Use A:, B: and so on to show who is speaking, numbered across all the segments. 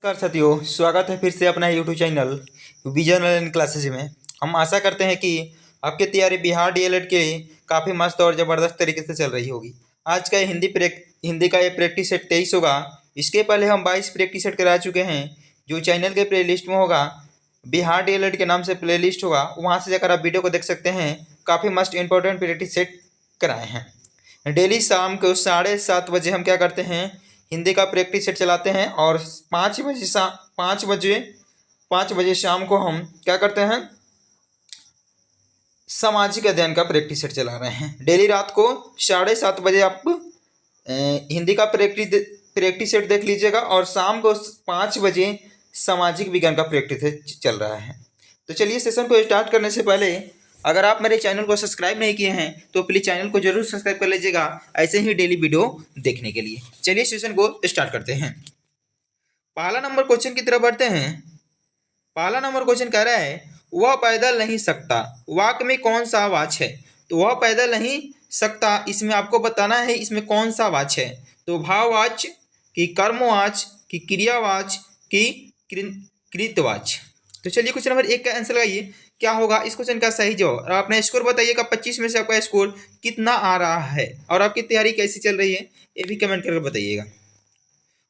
A: नमस्कार साथियों, स्वागत है फिर से अपना YouTube channel vision online classes में। हम आशा करते हैं कि आपकी तैयारी बिहार डीएलएड के काफ़ी मस्त और ज़बरदस्त तरीके से चल रही होगी। आज का हिंदी का ये प्रैक्टिस सेट 23 होगा। इसके पहले हम 22 प्रैक्टिस सेट करा चुके हैं, जो चैनल के प्ले लिस्ट में होगा। बिहार डीएलएड के नाम से प्ले लिस्ट होगा, वहाँ से जाकर आप वीडियो को देख सकते हैं। काफ़ी मस्त इंपॉर्टेंट प्रैक्टिस सेट कराए हैं। डेली शाम को 7:30 बजे हम क्या करते हैं, हिंदी का प्रैक्टिस सेट चलाते हैं और 5 बजे शाम को हम क्या करते हैं, सामाजिक अध्ययन का प्रैक्टिस सेट चला रहे हैं। डेली रात को 7:30 बजे आप हिंदी का प्रैक्टिस सेट देख लीजिएगा और शाम को 5 बजे सामाजिक विज्ञान का प्रैक्टिस सेट चल रहा है। तो चलिए सेशन को स्टार्ट करने से पहले अगर आप मेरे चैनल को सब्सक्राइब नहीं किए हैं तो प्लीज़ चैनल को जरूर सब्सक्राइब कर लीजिएगा, ऐसे ही डेली वीडियो देखने के लिए। चलिए सेशन को स्टार्ट करते हैं। पहला नंबर क्वेश्चन की तरफ बढ़ते हैं। पहला नंबर क्वेश्चन कह रहा है, वह पैदल नहीं सकता, वाक्य में कौन सा वाच्य है? तो वह पैदल नहीं सकता, इसमें आपको बताना है इसमें कौन सा वाच्य है। तो भाववाच्य कि कर्मवाच्य कि क्रियावाच्य कि कृतवाच्य। तो चलिए क्वेश्चन नंबर 1 का आंसर लगाइए, क्या होगा इस क्वेश्चन का सही जवाब। और अपना स्कोर बताइएगा, 25 में से आपका स्कोर कितना आ रहा है और आपकी तैयारी कैसी चल रही है ये भी कमेंट करके बताइएगा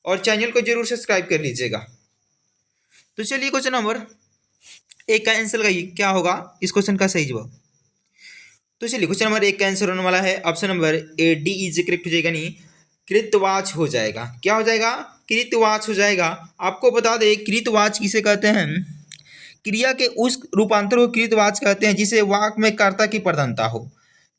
A: और चैनल को जरूर सब्सक्राइब कर लीजिएगा। तो चलिए क्वेश्चन नंबर 1 का आंसर लगाइए, क्या होगा इस क्वेश्चन का सही जवाब। तो चलिए क्वेश्चन नंबर 1 का आंसर होने वाला है option number A, D is correct हो जाएगा, नहीं कृतवाच्य हो जाएगा। क्या हो जाएगा? कृतवाच्य हो जाएगा। आपको बता दें कृतवाच्य किसे कहते हैं, क्रिया के उस रूपांतर को कृतवाच्य कहते हैं जिसे वाक्य में कर्ता की प्रधानता हो।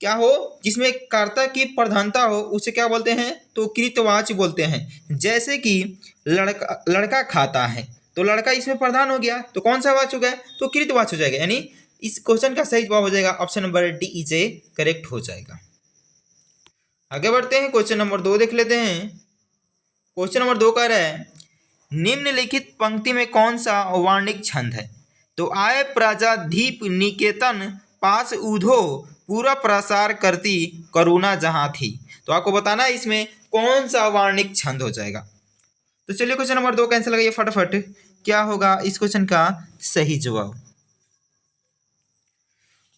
A: क्या हो? जिसमें कर्ता की प्रधानता हो उसे क्या बोलते हैं? तो कृतवाच्य बोलते हैं। जैसे कि लड़का खाता है, तो लड़का इसमें प्रधान हो गया, तो कौन सा वाच्य हो गया? तो कृतवाच्य हो जाएगा। यानी इस क्वेश्चन का सही जवाब हो जाएगा option number D is a correct हो जाएगा। आगे बढ़ते हैं, क्वेश्चन नंबर 2 देख लेते हैं। क्वेश्चन नंबर 2 कह रहा है, निम्नलिखित पंक्ति में कौन सा वार्णिक छंद है? तो आय प्रजाधीप निकेतन पास उधो पूरा प्रसार करती करुणा जहां थी। तो आपको बताना है इसमें कौन सा वार्णिक छंद हो जाएगा। तो चलिए क्वेश्चन नंबर 2 कैंसिल लगाइए फटाफट, क्या होगा इस क्वेश्चन का सही जवाब।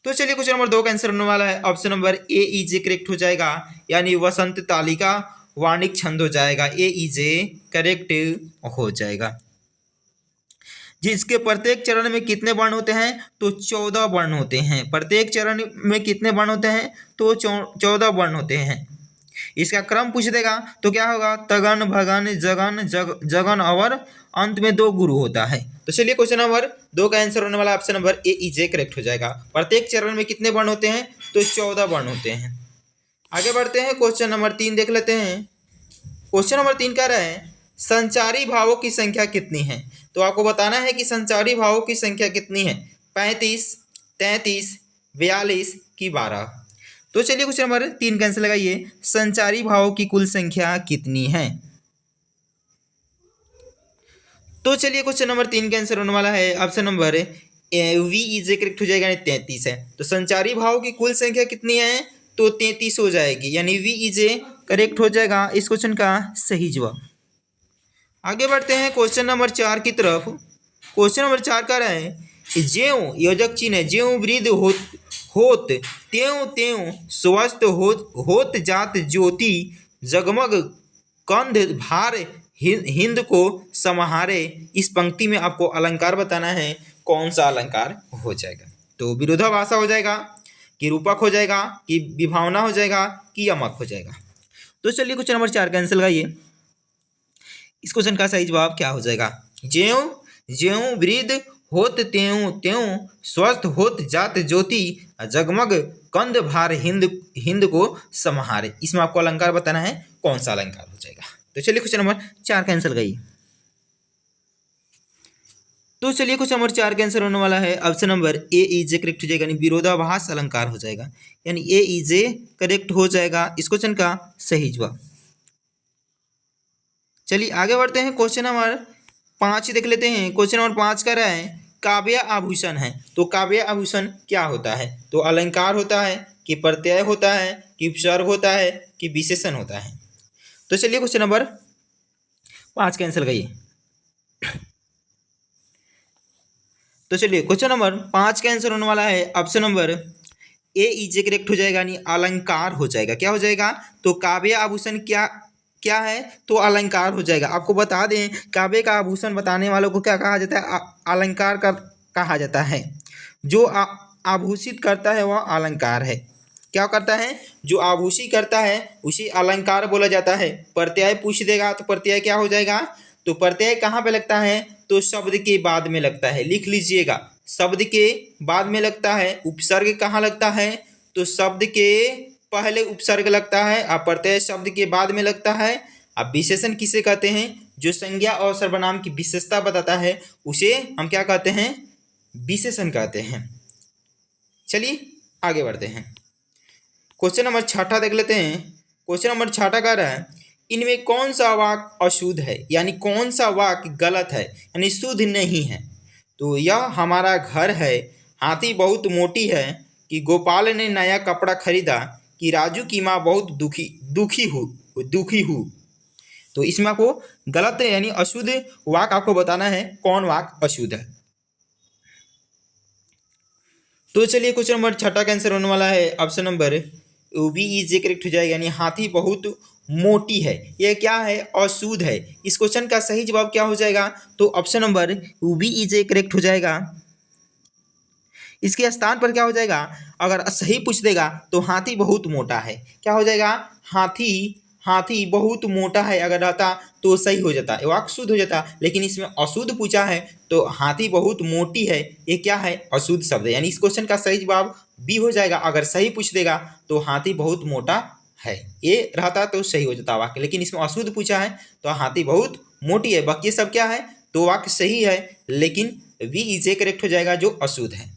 A: तो चलिए क्वेश्चन नंबर 2 का आंसर होने वाला है option number A is correct हो जाएगा, यानी वसंत तालिका वार्णिक छंद हो जाएगा। ए इज करेक्ट हो जाएगा। जिसके प्रत्येक चरण में कितने वर्ण होते हैं? तो 14 वर्ण होते हैं। प्रत्येक चरण में कितने वर्ण होते हैं? तो 14 वर्ण होते हैं। इसका क्रम पूछ देगा तो क्या होगा? तगन, भगन, जगन, जगन और अंत में 2 गुरु होता है। तो चलिए क्वेश्चन नंबर 2 का आंसर होने वाला option number A is correct हो जाएगा। प्रत्येक चरण में कितने वर्ण होते हैं? तो 14 वर्ण होते हैं। आगे बढ़ते हैं, क्वेश्चन नंबर 3 देख लेते हैं। क्वेश्चन नंबर 3 कह रहा है, संचारी भावों की संख्या कितनी है? तो आपको बताना है कि संचारी भावों की संख्या कितनी है, 35, 33, 42 की 12। तो चलिए क्वेश्चन नंबर 3 का आंसर लगाइए, संचारी भावों की कुल संख्या कितनी है? तो चलिए क्वेश्चन नंबर 3 का आंसर होने वाला है option number B is correct हो जाएगा, 33 है। तो संचारी भावों की कुल संख्या कितनी है? तो 33 हो जाएगी, यानी वी इज करेक्ट हो जाएगा इस क्वेश्चन का सही जवाब। आगे बढ़ते हैं क्वेश्चन नंबर 4 की तरफ। क्वेश्चन नंबर 4 कह रहा है, ज्यों योजक चिन्ह है, ज्यों वृद्ध होत त्यों त्यों स्वस्थ होत जात ज्योति जगमग कंध भार हिंद को समाहारे। इस पंक्ति में आपको अलंकार बताना है, कौन सा अलंकार हो जाएगा। तो विरोधाभासा हो जाएगा कि रूपक हो जाएगा कि विभावना हो जाएगा कि यमक हो जाएगा। तो चलिए क्वेश्चन नंबर 4 का आंसर लगाइए, इस क्वेश्चन का सही जवाब क्या हो जाएगा। ज्यों ज्यों वृद्ध होत त्यों त्यों स्वस्थ होत जात ज्योति जगमग कंद भार हिंद को समाहारे। इसमें आपको अलंकार बताना है, कौन सा अलंकार हो जाएगा। तो चलिए क्वेश्चन नंबर 4 का आंसर लगाइए। तो चलिए क्वेश्चन नंबर 4 का आंसर होने वाला है option number A is correct हो जाएगा, यानी विरोधाभास अलंकार हो जाएगा, यानी ए इज करेक्ट हो जाएगा इस क्वेश्चन का सही जवाब। चलिए आगे बढ़ते हैं, क्वेश्चन नंबर 5 देख लेते हैं। क्वेश्चन नंबर 5 कह रहा है, काव्य आभूषण है। तो काव्य आभूषण क्या होता है? तो अलंकार होता है कि प्रत्यय होता है कि उपसर्ग होता है कि विशेषण होता है। तो चलिए क्वेश्चन नंबर 5 का आंसर लगाइए। तो चलिए क्वेश्चन नंबर 5 का आंसर होने वाला है option number A is correct हो जाएगा, यानी अलंकार हो जाएगा। क्या हो जाएगा? तो काव्य आभूषण क्या क्या है? तो अलंकार हो जाएगा। आपको बता दें काव्य का आभूषण बताने वालों को क्या कहा जाता है? अलंकार का कहा जाता है। जो आभूषित करता है वह अलंकार है। क्या करता है? जो आभूषित करता है उसे अलंकार बोला जाता है। प्रत्यय पूछ देगा तो प्रत्यय क्या हो जाएगा? तो प्रत्यय कहाँ पे लगता है? तो शब्द के बाद में लगता है। लिख लीजिएगा, शब्द के बाद में लगता है। उपसर्ग कहाँ लगता है? तो शब्द के पहले उपसर्ग लगता है और प्रत्यय शब्द के बाद में लगता है। अब विशेषण किसे कहते हैं? जो संज्ञा और सर्वनाम की विशेषता बताता है उसे हम क्या कहते हैं? विशेषण कहते हैं। चलिए आगे बढ़ते हैं। क्वेश्चन नंबर 6 देख लेते हैं। क्वेश्चन नंबर 6 कह रहा है इनमें कौन सा वाक्य अशुद्ध है, यानी कौन सा वाक्य गलत है, यानी शुद्ध नहीं है। तो यह हमारा घर है, हाथी बहुत मोटी है, कि गोपाल ने नया कपड़ा खरीदा, कि राजू की माँ बहुत दुखी हूँ। तो इसमें आपको गलत है यानी अशुद्ध वाक्य आपको बताना है कौन वाक्य अशुद्ध है। तो चलिए क्वेश्चन नंबर 6 का आंसर होने वाला है option number B is correct हो जाएगा, यानी हाथी बहुत मोटी है। यह क्या है? अशुद्ध है। इस क्वेश्चन का सही जवाब क्या हो जाएगा? तो option number B is correct हो जाएगा। इसके स्थान पर क्या हो जाएगा? अगर सही पूछ देगा तो हाथी बहुत मोटा है। क्या हो जाएगा? हाथी बहुत मोटा है अगर रहता तो सही हो जाता, वाक्य शुद्ध हो जाता। लेकिन इसमें अशुद्ध पूछा है तो हाथी बहुत मोटी है, ये क्या है? अशुद्ध शब्द है। यानी इस क्वेश्चन का सही जवाब बी हो जाएगा। अगर सही पूछ देगा तो हाथी बहुत मोटा है, ये रहता तो सही हो जाता वाक्य। लेकिन इसमें अशुद्ध पूछा है तो हाथी बहुत मोटी है। बाकी सब क्या है? तो वाक्य सही है, लेकिन बी इज करेक्ट हो जाएगा जो अशुद्ध है।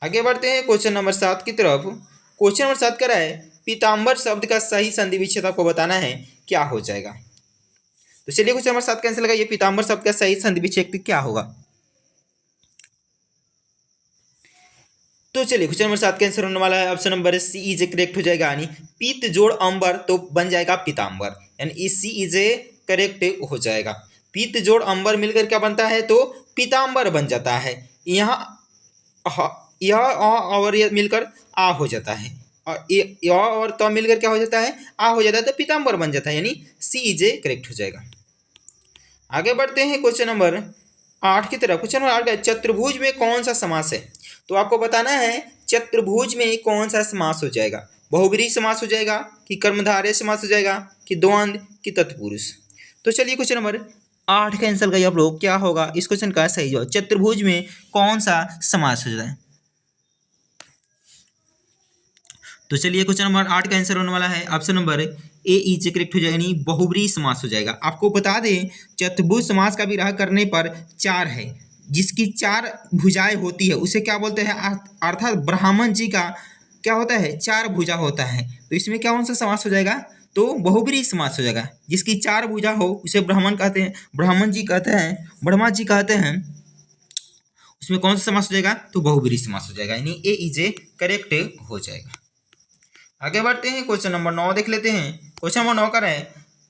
A: आगे बढ़ते हैं क्वेश्चन नंबर 7 की तरफ। क्वेश्चन नंबर 7 कह रहा है पीताम्बर शब्द का सही संधि विच्छेद आपको बताना है, क्या हो जाएगा? तो चलिए क्वेश्चन नंबर 7 का आंसर लगाइए। पीताम्बर शब्द का सही संधि विच्छेद क्या होगा? तो चलिए क्वेश्चन नंबर 7 का आंसर होने वाला है option number C is correct हो जाएगा, यानी पीत जोड़ अंबर तो बन जाएगा पीताम्बर, यानी सी इज करेक्ट हो जाएगा। पीत जोड़ अंबर मिलकर क्या बनता है? तो पीताम्बर बन जाता है। यहाँ यह और यह मिलकर आ हो जाता है, और यह और तो मिलकर क्या हो जाता है? आ हो जाता है, तो पीताम्बर बन जाता है, यानी सी इज करेक्ट हो जाएगा। आगे बढ़ते हैं क्वेश्चन नंबर 8 की तरफ। क्वेश्चन नंबर 8 का चतुर्भुज में कौन सा समास है? तो आपको बताना है चतुर्भुज में कौन सा समास हो जाएगा। बहुब्रीहि समास हो जाएगा, कि कर्मधारय समास हो जाएगा, कि द्वंद्व, कि तत्पुरुष। तो चलिए क्वेश्चन नंबर 8 का आंसर लगाइए आप लोग, क्या होगा इस क्वेश्चन का सही जवाब? चतुर्भुज में कौन सा समास हो जाता है? तो चलिए क्वेश्चन नंबर 8 का आंसर होने वाला है option number A is correct हो जाएगा, यानी बहुब्रीहि समास हो जाएगा। आपको बता दें चतुर्भुज समास का विग्रह करने पर 4 है, जिसकी 4 भुजाएं होती है उसे क्या बोलते हैं? अर्थात ब्राह्मण जी का क्या होता है? 4 भुजा होता है। तो इसमें कौन सा समास हो जाएगा? तो बहुब्रीहि समास हो जाएगा। जिसकी 4 भुजा हो उसे ब्राह्मण कहते हैं, ब्राह्मण जी कहते हैं, ब्रह्मा जी कहते हैं। उसमें कौन सा समास हो जाएगा? तो बहुब्रीहि समास हो जाएगा, यानी ए इज करेक्ट हो जाएगा। आगे बढ़ते हैं क्वेश्चन नंबर 9 देख लेते हैं। क्वेश्चन नंबर 9 कर है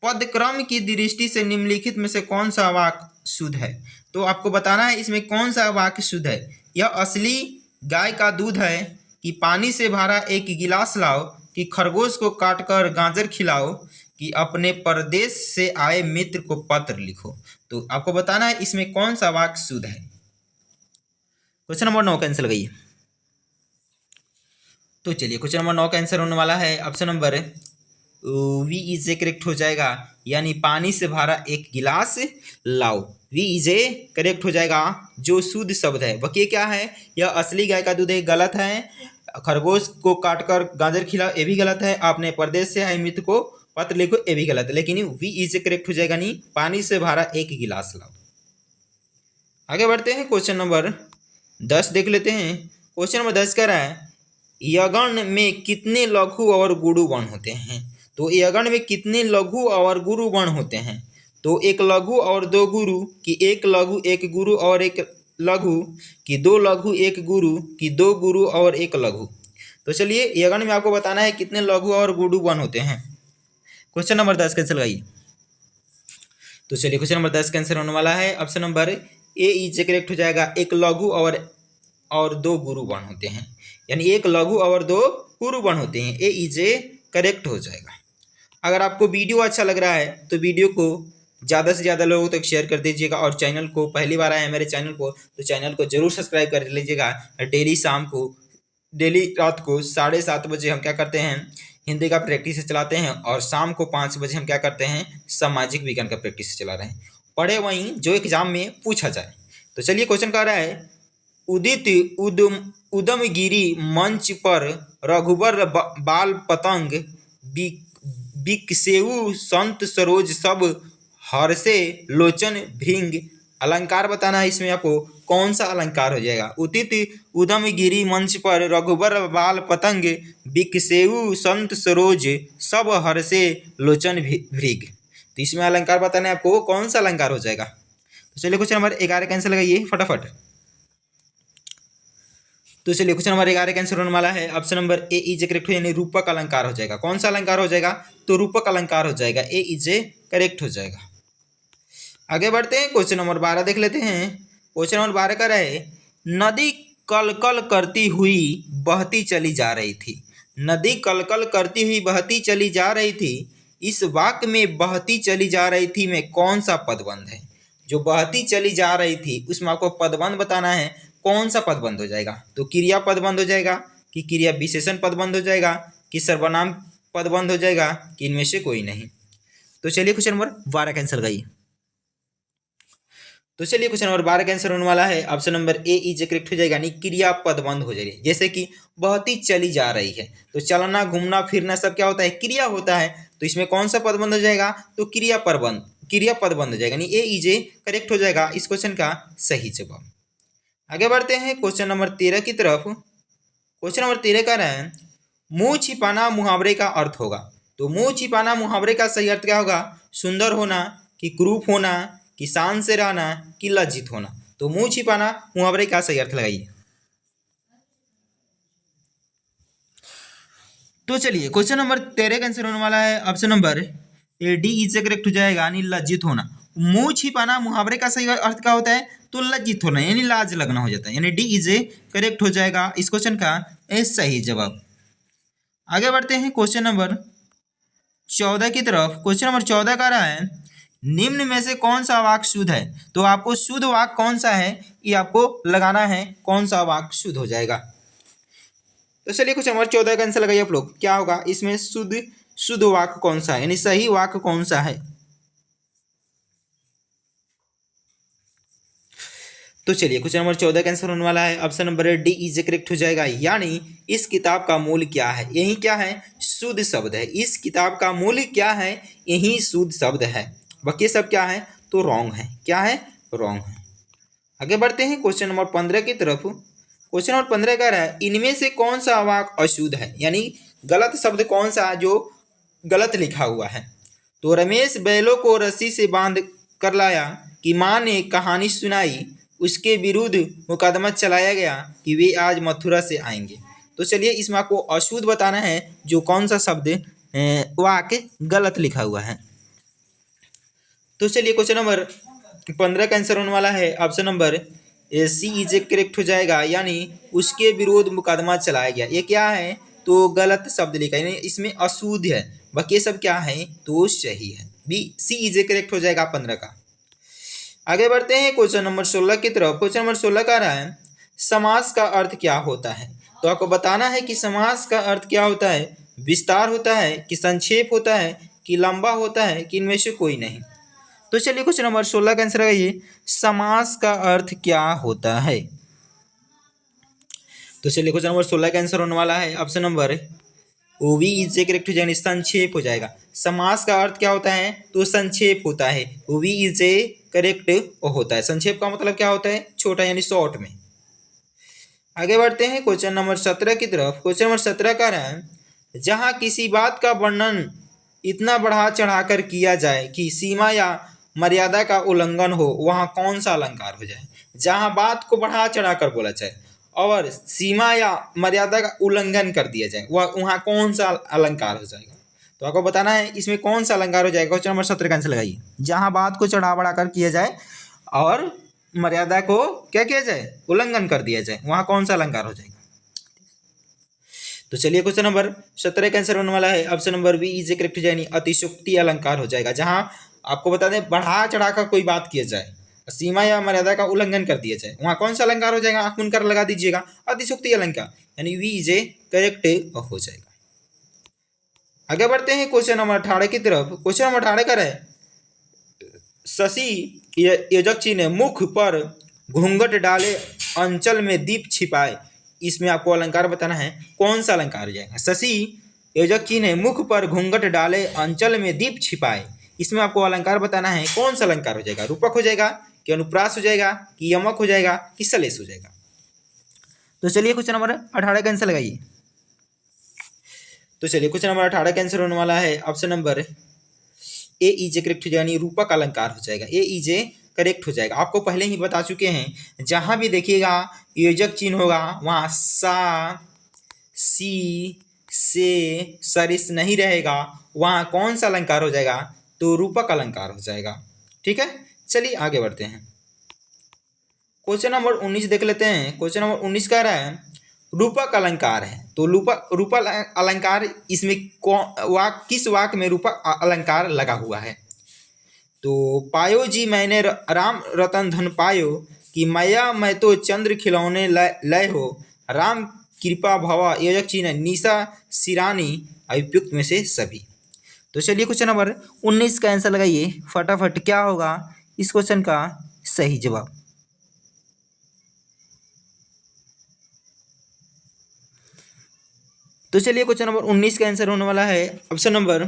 A: पदक्रम की दृष्टि से निम्नलिखित में से कौन सा वाक्य शुद्ध है? तो आपको बताना है इसमें कौन सा वाक्य शुद्ध है। यह असली गाय का दूध है, कि पानी से भरा एक गिलास लाओ, कि खरगोश को काटकर गाजर खिलाओ, कि अपने परदेश से आए मित्र को पत्र लिखो। तो आपको बताना है इसमें कौन सा वाक्य शुद्ध है। क्वेश्चन नंबर 9 कैंसिल गई। तो चलिए क्वेश्चन नंबर 9 का आंसर होने वाला है option number B is a correct हो जाएगा, यानी पानी से भरा एक गिलास लाओ। वी इज ए करेक्ट हो जाएगा जो शुद्ध शब्द है। बाकी क्या है? यह असली गाय का दूध है, गलत है। खरगोश को काटकर गाजर खिलाओ, ये भी गलत है। आपने परदेश से आए मित्र को पत्र लिखो, ये भी गलत है। लेकिन वी इज ए करेक्ट हो जाएगा, नहीं पानी से भरा एक गिलास लाओ। आगे बढ़ते हैं क्वेश्चन नंबर 10 देख लेते हैं। क्वेश्चन नंबर 10 कह रहा है यगण में कितने लघु और गुरु वर्ण होते हैं? तो यगण में कितने लघु और गुरु वर्ण होते हैं? तो एक लघु और 2 गुरु, कि एक लघु एक गुरु और एक लघु, कि 2 लघु एक गुरु, कि 2 गुरु और एक लघु। तो चलिए यगण में आपको बताना है कितने लघु और गुरु वर्ण होते हैं। क्वेश्चन नंबर 10 कैंसिल लगाइए। तो चलिए क्वेश्चन नंबर 10 का आंसर होने वाला है option number A is correct हो जाएगा। एक लघु और दो गुरु वर्ण होते हैं, यानी एक लघु और दो गुरु वर्ण होते हैं। ए इज करेक्ट हो जाएगा। अगर आपको वीडियो अच्छा लग रहा है तो वीडियो को ज़्यादा से ज़्यादा लोगों तक शेयर कर दीजिएगा, और चैनल को पहली बार आए हैं मेरे चैनल को तो चैनल को जरूर सब्सक्राइब कर लीजिएगा। डेली रात को 7:30 बजे हम क्या करते हैं, हिंदी का प्रैक्टिस चलाते हैं, और शाम को 5 बजे हम क्या करते हैं, सामाजिक विज्ञान का प्रैक्टिस चला रहे हैं। पढ़े वहीं जो एग्जाम में पूछा जाए। तो चलिए क्वेश्चन कह रहा है, उदित उदमगिरी मंच पर रघुबर बाल पतंग बिकसेऊ संत सरोज सब हर्षे लोचन भृंग। अलंकार बताना है, इसमें आपको कौन सा अलंकार हो जाएगा। उदित उदमगिरी मंच पर रघुबर बाल पतंग बिकसेऊ संत सरोज सब हर्षे लोचन भृंग। तो इसमें अलंकार बताना है आपको, कौन सा अलंकार हो जाएगा। तो चलिए क्वेश्चन नंबर 11 का आंसर लगाइए फटाफट। तो चलिए क्वेश्चन नंबर 11 का आंसर होने वाला है option number A is correct हो, यानी रूपक अलंकार हो जाएगा। कौन सा अलंकार हो जाएगा, तो रूपक अलंकार हो जाएगा। ए इज करेक्ट हो जाएगा। आगे बढ़ते हैं, क्वेश्चन नंबर 12 देख लेते हैं। क्वेश्चन नंबर 12 का है, नदी कलकल करती हुई बहती चली जा रही थी। नदी कलकल करती हुई बहती चली जा रही थी। इस वाक्य में बहती चली जा रही थी में कौन सा पदबंध है। जो बहती चली जा रही थी उसमें आपको पदबंध बताना है, कौन सा पदबंध हो जाएगा। तो क्रिया पदबंध हो जाएगा, कि क्रिया विशेषण पदबंध हो जाएगा, कि सर्वनाम पदबंध हो जाएगा, कि इनमें से कोई नहीं। तो चलिए क्वेश्चन नंबर 12 का आंसर लगाइए। तो चलिए क्वेश्चन नंबर 12 का आंसर होने वाला है option number A is correct हो जाएगा, यानी क्रिया पदबंध हो जाएगी। जैसे कि बहती चली जा रही है, तो चलना घूमना फिरना सब क्या होता है, क्रिया होता है। तो इसमें कौन सा पदबंध हो जाएगा, तो क्रिया पदबंध हो जाएगा, यानी ए इज करेक्ट हो जाएगा इस क्वेश्चन का सही जवाब। आगे बढ़ते हैं क्वेश्चन नंबर 13 की तरफ। क्वेश्चन नंबर 13 का है, मुंह छिपाना मुहावरे का अर्थ होगा। तो मुंह छिपाना मुहावरे का सही अर्थ क्या होगा, सुंदर होना, कि क्रूप होना, कि शान से रहना, कि लज्जित होना। तो मुंह छिपाना मुहावरे का सही अर्थ लगाइए। तो चलिए क्वेश्चन नंबर 13 का आंसर होने वाला है option number D is correct हो जाएगा, यानी लज्जित होना। मुंह छिपाना मुहावरे का सही अर्थ क्या होता है, तो लज्जित होना, यानी लाज लगना हो जाता है, यानी डी इज करेक्ट हो जाएगा इस क्वेश्चन का सही जवाब। आगे बढ़ते हैं क्वेश्चन नंबर 14 की तरफ। क्वेश्चन नंबर 14 का रहा है, निम्न में से कौन सा वाक्य शुद्ध है। तो आपको शुद्ध वाक्य कौन सा है ये आपको लगाना है, कौन सा वाक्य शुद्ध हो जाएगा। तो चलिए क्वेश्चन नंबर 14 का आंसर लगाइए आप लोग, क्या होगा इसमें शुद्ध वाक्य कौन सा है, यानी सही वाक्य कौन सा है। तो चलिए क्वेश्चन नंबर 14 का आंसर होने वाला है option number D is correct हो जाएगा, यानी इस किताब का मूल क्या है। यही क्या है, शुद्ध शब्द है। इस किताब का मूल क्या है, यही शुद्ध शब्द है। बाकी सब क्या है, तो रॉन्ग है। क्या है, रॉन्ग है। आगे बढ़ते हैं क्वेश्चन नंबर 15 की तरफ। क्वेश्चन नंबर 15 का है, इनमें से कौन सा वाक्य अशुद्ध है, यानी गलत शब्द कौन सा है जो गलत लिखा हुआ है। तो रमेश बैलों को रस्सी से बांध कर लाया कि माँ ने कहानी सुनाई, उसके विरुद्ध मुकदमा चलाया गया कि वे आज मथुरा से आएंगे। तो चलिए इसमें आपको अशुद्ध बताना है, जो कौन सा शब्द वाक्य गलत लिखा हुआ है। तो चलिए क्वेश्चन नंबर 15 का आंसर होने वाला है option number C is correct हो जाएगा, यानी उसके विरोध मुकदमा चलाया गया। ये क्या है, तो गलत शब्द लिखा है, यानी इसमें अशुद्ध है। बाकी सब क्या है, तो सही है। बी सी इज करेक्ट हो जाएगा 15 का। आगे बढ़ते हैं क्वेश्चन नंबर 16 की तरफ। क्वेश्चन नंबर 16 का रहा है, समास का अर्थ क्या होता है। तो आपको बताना है कि समास का अर्थ क्या होता है, विस्तार होता है, कि संक्षेप होता है, कि लंबा होता है, कि इनमें से कोई नहीं। तो चलिए क्वेश्चन नंबर 16 का आंसर लगाइए, समास का अर्थ क्या होता है। तो चलिए क्वेश्चन नंबर 16 का आंसर होने वाला है option number B is correct हो जाएगा, संक्षेप हो जाएगा। समास का अर्थ क्या होता है, तो संक्षेप होता है। वी इज करेक्ट होता है। संक्षेप का मतलब क्या होता है, छोटा, यानी शॉर्ट में। आगे बढ़ते हैं क्वेश्चन नंबर 17 की तरफ। क्वेश्चन नंबर 17 का है, जहां किसी बात का वर्णन इतना बढ़ा चढ़ाकर किया जाए कि सीमा या मर्यादा का उल्लंघन हो, वहां कौन सा अलंकार हो जाए। जहां बात को बढ़ा चढ़ाकर बोला जाए और सीमा या मर्यादा का उल्लंघन कर दिया जाए, वहां कौन सा अलंकार हो जाएगा। तो आपको बताना है इसमें कौन सा अलंकार हो जाएगा। क्वेश्चन नंबर 17 का आंसर लगाइए। जहां बात को चढ़ा बढ़ा कर किया जाए और मर्यादा को क्या किया जाए, उल्लंघन कर दिया जाए, वहां कौन सा अलंकार हो जाएगा। तो चलिए क्वेश्चन नंबर 17 का आंसर होने वाला है option number B is correct, यानी अतिशयोक्ति अलंकार हो जाएगा। जहां आपको बता दें बढ़ा चढ़ा कर कोई बात किया जाए, सीमा या मर्यादा का उल्लंघन कर दिया जाए, वहां कौन सा अलंकार हो जाएगा, आप मुनकर लगा दीजिएगा, अतिशयोक्ति अलंकार, यानी वी इज करेक्ट हो जाएगा। आगे बढ़ते हैं क्वेश्चन नंबर 18 की तरफ। क्वेश्चन नंबर 18 का है शशि यजक्षी ने मुख पर घूंघट डाले अंचल में दीप छिपाए, इसमें आपको अलंकार बताना है, कौन सा अलंकार हो जाएगा। शशि यजक्षी ने मुख पर घूंघट डाले अंचल में दीप छिपाए, इसमें आपको अलंकार बताना है, कौन सा अलंकार हो जाएगा। रूपक हो जाएगा कि अनुप्रास हो जाएगा कि यमक हो जाएगा कि सलेस हो जाएगा। तो चलिए क्वेश्चन नंबर 18 का आंसर लगाइए। तो चलिए क्वेश्चन नंबर 18 का आंसर होने वाला है option number A is correct, यानी रूपक अलंकार हो जाएगा। ए इज करेक्ट हो जाएगा। आपको पहले ही बता चुके हैं, जहां भी देखिएगा योजक चिन्ह होगा वहां सा सी से सरिस नहीं रहेगा, वहां कौन सा अलंकार हो जाएगा, तो रूपक अलंकार हो जाएगा। ठीक है, चलिए आगे बढ़ते हैं। क्वेश्चन नंबर 19 देख लेते हैं। क्वेश्चन नंबर 19 कह रहा है रूपक अलंकार है, तो रूपक अलंकार इसमें किस वाक्य में रूपक अलंकार लगा हुआ है। तो पायो जी मैंने राम रतन धन पायो, कि मैया मैं तो चंद्र खिलौने लय हो, राम कृपा भवा योजक चिन्ह निशा सिरानी अभियुक्त में से सभी। तो चलिए क्वेश्चन नंबर 19 का आंसर लगाइए फटाफट, क्या होगा इस क्वेश्चन का सही जवाब। तो चलिए क्वेश्चन नंबर 19 का आंसर होने वाला है option number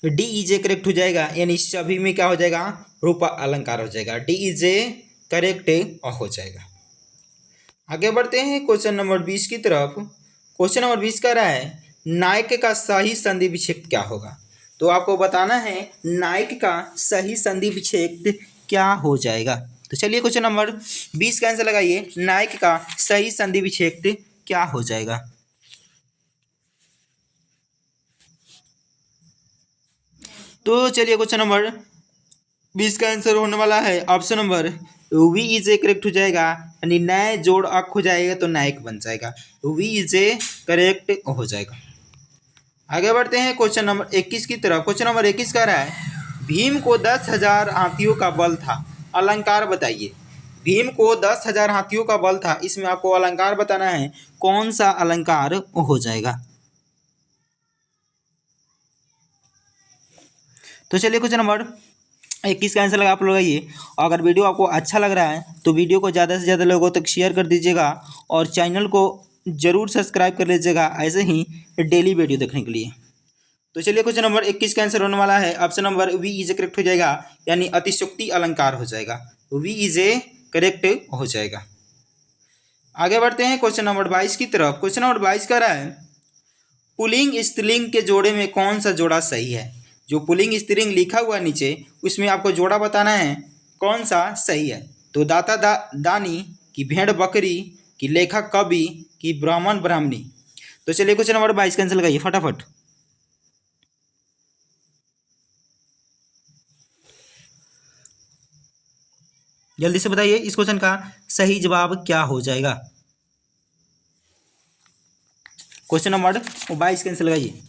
A: D is correct हो जाएगा, यानी सभी में क्या हो जाएगा, रूपक अलंकार हो जाएगा। डी इज करेक्ट हो जाएगा। आगे बढ़ते हैं क्वेश्चन नंबर 20 की तरफ। क्वेश्चन नंबर 20 कह रहा है नायक का सही संधि विच्छेद क्या होगा। तो आपको बताना है नायक का सही संधि विच्छेद क्या हो जाएगा। तो चलिए क्वेश्चन नंबर 20 का आंसर लगाइए, नायक का सही संधि विच्छेद क्या हो जाएगा। तो चलिए क्वेश्चन नंबर 20 का आंसर होने वाला है option number B is correct हो जाएगा, यानी नए जोड़ अक हो जाएगा तो नायक बन जाएगा। वी इज करेक्ट हो जाएगा। आगे बढ़ते हैं क्वेश्चन नंबर 21 की तरफ। क्वेश्चन नंबर 21 कह रहा है भीम को 10,000 हाथियों का बल था, अलंकार बताइए। भीम को 10,000 हाथियों का बल था, इसमें आपको अलंकार बताना है, कौन सा अलंकार हो जाएगा। तो चलिए क्वेश्चन नंबर 21 का आंसर लगा आप लगाइए। और अगर वीडियो आपको अच्छा लग रहा है तो वीडियो को ज़्यादा से ज़्यादा लोगों तक शेयर कर दीजिएगा और चैनल को जरूर सब्सक्राइब कर लीजिएगा ऐसे ही डेली वीडियो देखने के लिए। तो चलिए क्वेश्चन नंबर 21 का आंसर होने वाला है option number B is correct हो जाएगा, यानी अतिशयोक्ति अलंकार हो जाएगा। वी इज करेक्ट हो जाएगा। आगे बढ़ते हैं क्वेश्चन नंबर 22 की तरफ। क्वेश्चन नंबर 22 कह रहा है पुल्लिंग स्त्रीलिंग के जोड़े में कौन सा जोड़ा सही है। जो पुल्लिंग स्त्रीलिंग लिखा हुआ नीचे उसमें आपको जोड़ा बताना है, कौन सा सही है। तो दाता दानी की भेड़ बकरी की लेखक कवि की ब्राह्मण ब्राह्मणी। तो चलिए क्वेश्चन नंबर 22 का आंसर लगाइए फटाफट। जल्दी से बताइए इस क्वेश्चन का सही जवाब क्या हो जाएगा। क्वेश्चन नंबर 22 का आंसर लगाइए।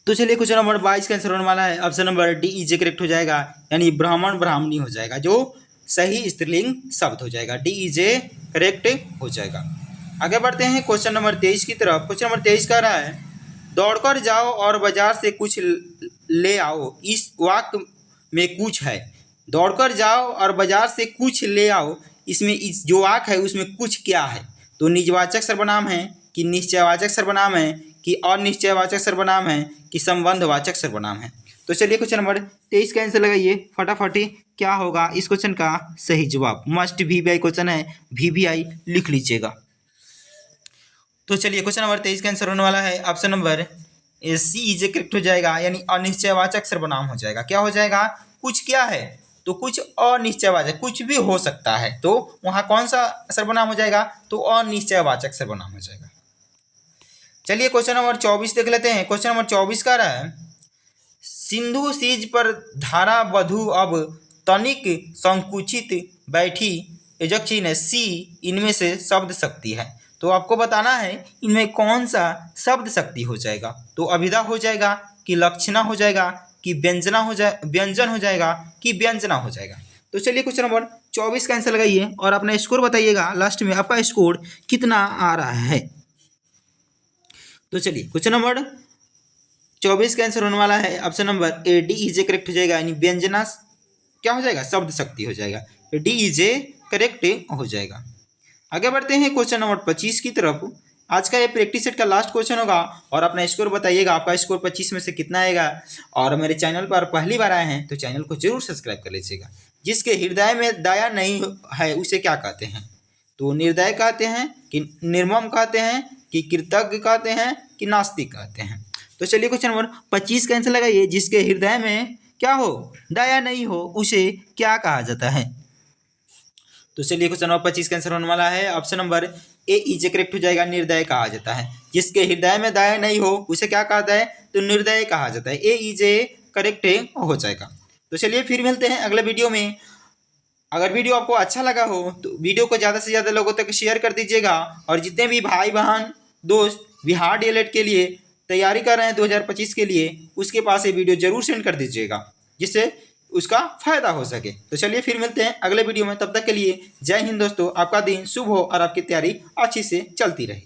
A: तो चलिए क्वेश्चन नंबर 22 का आंसर होने वाला है option number D is correct हो जाएगा, यानी ब्राह्मण ब्राह्मणी हो जाएगा, जो सही स्त्रीलिंग शब्द हो जाएगा। डी इज करेक्ट हो जाएगा। आगे बढ़ते हैं क्वेश्चन नंबर 23 की तरफ। क्वेश्चन नंबर 23 कह रहा है दौड़कर जाओ और बाजार से कुछ ले आओ, इस वाक्य में कुछ है। दौड़कर जाओ और बाजार से कुछ ले आओ, इसमें इस जो वाक्य है उसमें कुछ क्या है। तो निजवाचक सर्वनाम है कि निश्चयवाचक सर्वनाम है कि अनिश्चयवाचक सर्वनाम है कि संबंधवाचक सर्वनाम है। तो चलिए क्वेश्चन नंबर 23 का आंसर लगाइए फटाफट, क्या होगा इस क्वेश्चन का सही जवाब? मस्ट VBI क्वेश्चन है, VBI लिख लीजिएगा। तो चलिए क्वेश्चन नंबर 23 का आंसर होने वाला है option number C is correct हो जाएगा, यानी अनिश्चयवाचक सर्वनाम हो जाएगा। क्या हो जाएगा? कुछ क्या है? तो कुछ अनिश्चयवाचक, कुछ भी हो सकता है, तो वहाँ कौन सा सर्वनाम हो जाएगा? तो अनिश्चयवाचक सर्वनाम हो जाएगा। चलिए क्वेश्चन नंबर 24 देख लेते हैं। क्वेश्चन नंबर 24 का रहा है, सिंधु सीज पर धारा वधु अब तनिक संकुचित बैठी एजक्षी ने सी इनमें से शब्द शक्ति है। तो आपको बताना है इनमें कौन सा शब्द शक्ति हो जाएगा। तो अभिधा हो जाएगा कि लक्षणा हो जाएगा कि व्यंजना हो जाए, व्यंजन हो जाएगा कि व्यंजना हो जाएगा। तो चलिए क्वेश्चन नंबर 24 का आंसर लगाइए और अपना स्कोर बताइएगा। लास्ट में आपका स्कोर कितना आ रहा है? तो चलिए क्वेश्चन नंबर 24 का आंसर होने वाला है option number A, D is a correct हो जाएगा, यानी व्यंजना क्या हो जाएगा? शब्द शक्ति हो जाएगा। डी इज ए करेक्ट हो जाएगा। आगे बढ़ते हैं क्वेश्चन नंबर 25 की तरफ। आज का ये प्रैक्टिस सेट का लास्ट क्वेश्चन होगा और अपना स्कोर बताइएगा, आपका स्कोर 25 में से कितना आएगा। और मेरे चैनल पर पहली बार आए हैं तो चैनल को जरूर सब्सक्राइब कर लीजिएगा। जिसके हृदय में दया नहीं है उसे क्या कहते हैं? तो निर्दय कहते हैं कि निर्मम कहते हैं कि कृतज्ञ कहते हैं कि नास्तिक कहते हैं। तो चलिए क्वेश्चन नंबर 25 का आंसर लगाइए। जिसके हृदय में क्या हो? दया नहीं हो उसे क्या कहा जाता है? तो चलिए क्वेश्चन नंबर 25 का आंसर होने वाला है option number A is correct हो जाएगा, निर्दय कहा जाता है। जिसके हृदय में दया नहीं हो उसे क्या कहता है? तो निर्दय कहा जाता है। ए इज ए करेक्ट हो जाएगा। तो चलिए फिर मिलते हैं अगले वीडियो में। अगर वीडियो आपको अच्छा लगा हो तो वीडियो को ज़्यादा से ज़्यादा लोगों तक शेयर कर दीजिएगा। और जितने भी भाई बहन दोस्त बिहार DLED के लिए तैयारी कर रहे हैं 2025 के लिए, उसके पास ये वीडियो जरूर सेंड कर दीजिएगा जिससे उसका फायदा हो सके। तो चलिए फिर मिलते हैं अगले वीडियो में। तब तक के लिए जय हिंद दोस्तों। आपका दिन शुभ हो और आपकी तैयारी अच्छी से चलती रहे।